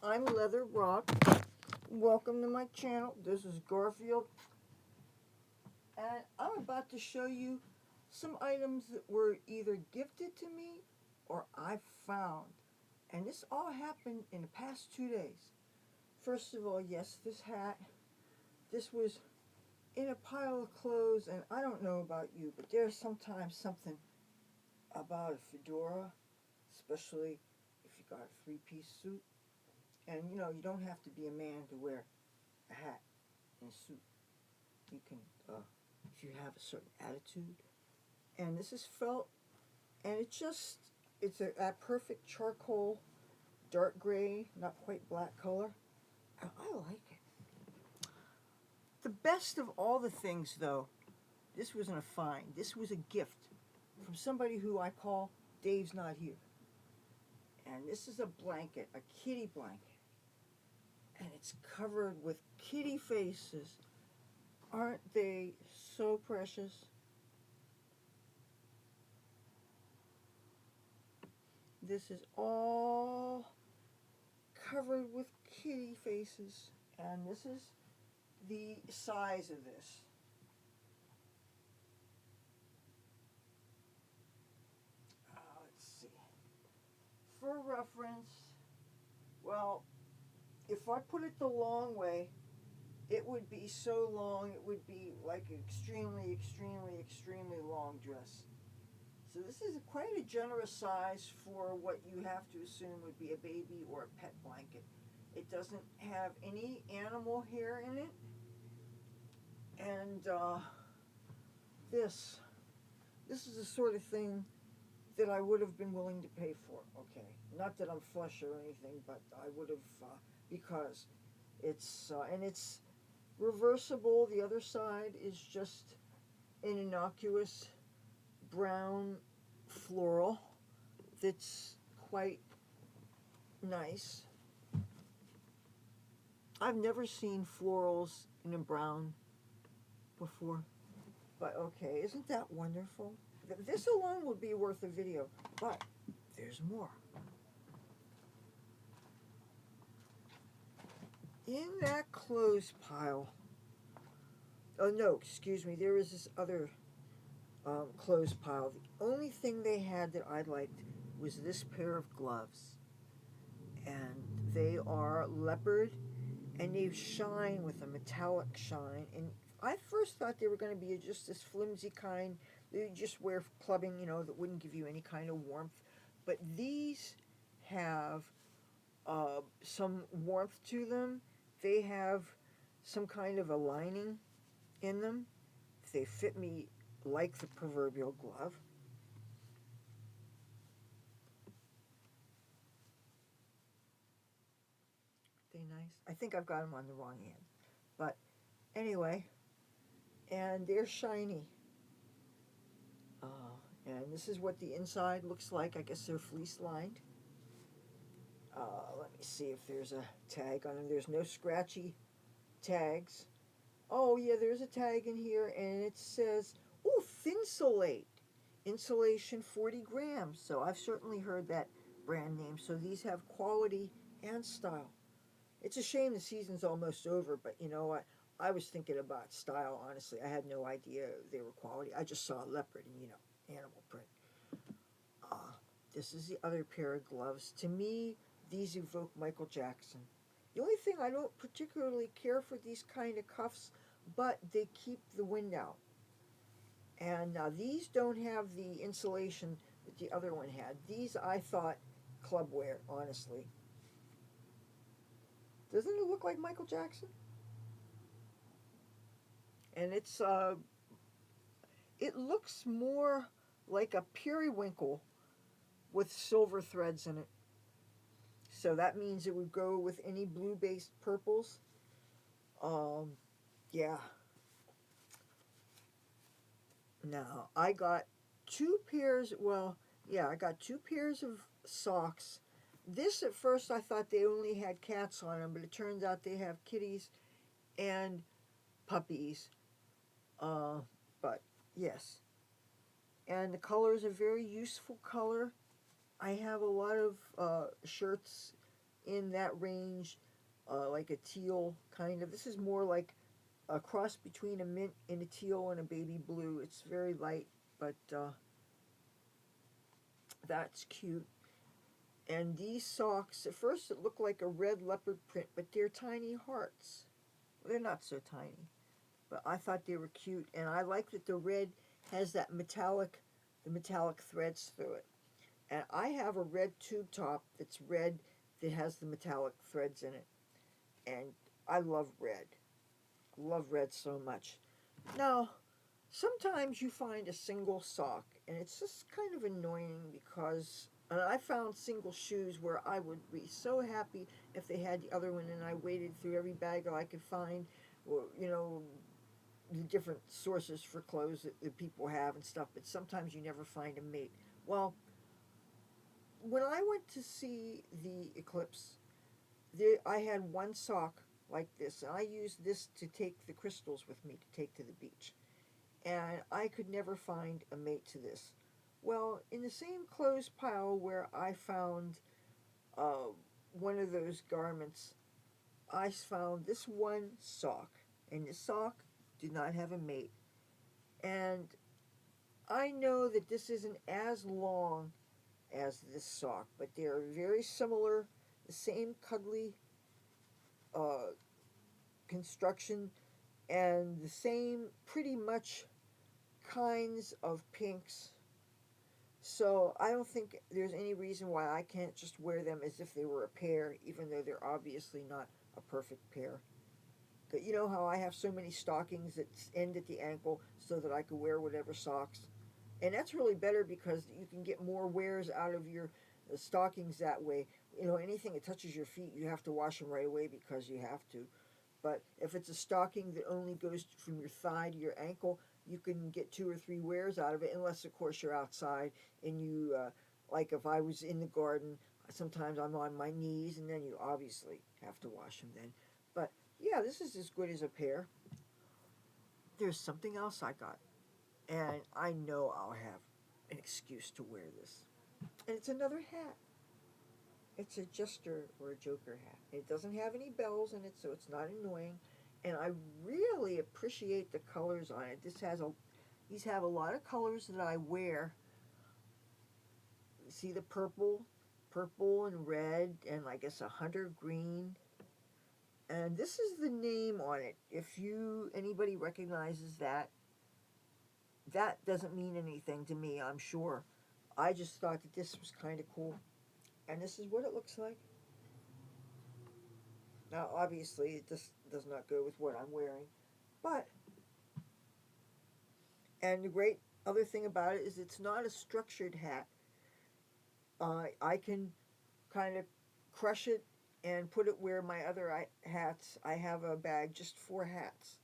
I'm Leather Rokk. Welcome to my channel. This is Garfield. And I'm about to show you some items that were either gifted to me or I found. And this all happened in the past 2 days. First of all, yes, this hat. This was in a pile of clothes, and I don't know about you, but there's sometimes something about a fedora, especially if you got a three-piece suit. And you know, you don't have to be a man to wear a hat and a suit. You can, if you have a certain attitude. And this is felt, and it's a perfect charcoal, dark gray, not quite black color. I like it. The best of all the things, though, this wasn't a find. This was a gift from somebody who I call Dave's Not Here. And this is a blanket, a kitty blanket. And it's covered with kitty faces. Aren't they so precious? This is all covered with kitty faces. And this is the size of this. Let's see. For reference, well, if I put it the long way, it would be so long, it would be like an extremely, extremely, extremely long dress. So this is quite a generous size for what you have to assume would be a baby or a pet blanket. It doesn't have any animal hair in it. And this is the sort of thing that I would have been willing to pay for. Okay, not that I'm flush or anything, but I would have because it's reversible. The other side is just an innocuous brown floral that's quite nice. I've never seen florals in a brown before, but okay, isn't that wonderful? This alone would be worth a video, but there's more. In that clothes pile, oh no, excuse me, there is this other clothes pile. The only thing they had that I liked was this pair of gloves. And they are leopard, and they shine with a metallic shine. And I first thought they were going to be just this flimsy kind that you just wear for clubbing, you know, that wouldn't give you any kind of warmth. But these have some warmth to them. They have some kind of a lining in them. They fit me like the proverbial glove. They nice. I think I've got them on the wrong hand. But anyway, and they're shiny. And this is what the inside looks like. I guess they're fleece lined. Let me see if there's a tag on them. There's no scratchy tags. Oh yeah, there's a tag in here, and it says, "Oh, Thinsulate, insulation 40 grams." So I've certainly heard that brand name. So these have quality and style. It's a shame the season's almost over, but you know what? I was thinking about style, honestly. I had no idea they were quality. I just saw a leopard and, you know, animal print. This is the other pair of gloves. To me, these evoke Michael Jackson. The only thing I don't particularly care for these kind of cuffs, but they keep the wind out. And now these don't have the insulation that the other one had. These I thought club wear, honestly. Doesn't it look like Michael Jackson? And it looks more like a periwinkle with silver threads in it. So that means it would go with any blue-based purples. Yeah. Now, I got two pairs, well, yeah, I got two pairs of socks. This, at first, I thought they only had cats on them, but it turns out they have kitties and puppies. But, yes. And the color is a very useful color. I have a lot of shirts in that range, like a teal kind of. This is more like a cross between a mint and a teal and a baby blue. It's very light, but that's cute. And these socks, at first it looked like a red leopard print, but they're tiny hearts. They're not so tiny, but I thought they were cute, and I like that the red has the metallic threads through it. And I have a red tube top that's red that has the metallic threads in it, and I love red. Love red so much. Now, sometimes you find a single sock, and it's just kind of annoying because I found single shoes where I would be so happy if they had the other one, and I waded through every bag I could find, or, the different sources for clothes that people have and stuff, but sometimes you never find a mate. Well, when I went to see the eclipse, I had one sock like this, and I used this to take the crystals with me to take to the beach. And I could never find a mate to this. Well, in the same clothes pile where I found uh, one of those garments, I found this one sock, and the sock did not have a mate. And I know that this isn't as long as this sock, but they're very similar, the same cuddly uh, construction, and the same pretty much kinds of pinks. So I don't think there's any reason why I can't just wear them as if they were a pair, even though they're obviously not a perfect pair. But you know how I have so many stockings that end at the ankle so that I could wear whatever socks? And that's really better because you can get more wears out of your stockings that way. Anything that touches your feet, you have to wash them right away because you have to. But if it's a stocking that only goes from your thigh to your ankle, you can get 2 or 3 wears out of it, unless, of course, you're outside and like if I was in the garden, sometimes I'm on my knees, and then you obviously have to wash them then. But yeah, this is as good as a pair. There's something else I got, and I know I'll have an excuse to wear this. And it's another hat. It's a jester or a joker hat. It doesn't have any bells in it, so it's not annoying. And I really appreciate the colors on it. These have a lot of colors that I wear. See the purple and red, and I guess a hunter green. And this is the name on it. If anybody recognizes that, that doesn't mean anything to me, I'm sure. I just thought that this was kind of cool. And this is what it looks like. Now, obviously, it just does not go with what I'm wearing. But, and the great other thing about it is it's not a structured hat. I can kind of crush it and put it where my other hats, I have a bag just for hats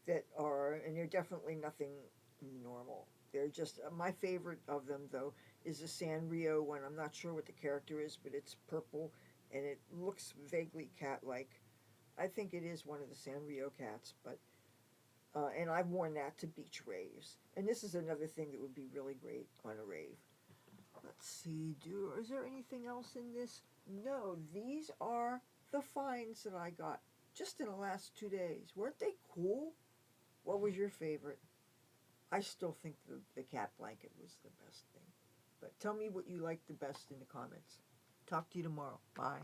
and they're definitely nothing normal. They're just, my favorite of them, though, is the Sanrio one. I'm not sure what the character is, but it's purple and it looks vaguely cat-like. I think it is one of the Sanrio cats, but and I've worn that to beach raves. And this is another thing that would be really great on a rave. Let's see, is there anything else in this? No, these are the finds that I got just in the last 2 days. Weren't they cool? What was your favorite? I still think the cat blanket was the best thing. But tell me what you liked the best in the comments. Talk to you tomorrow. Bye.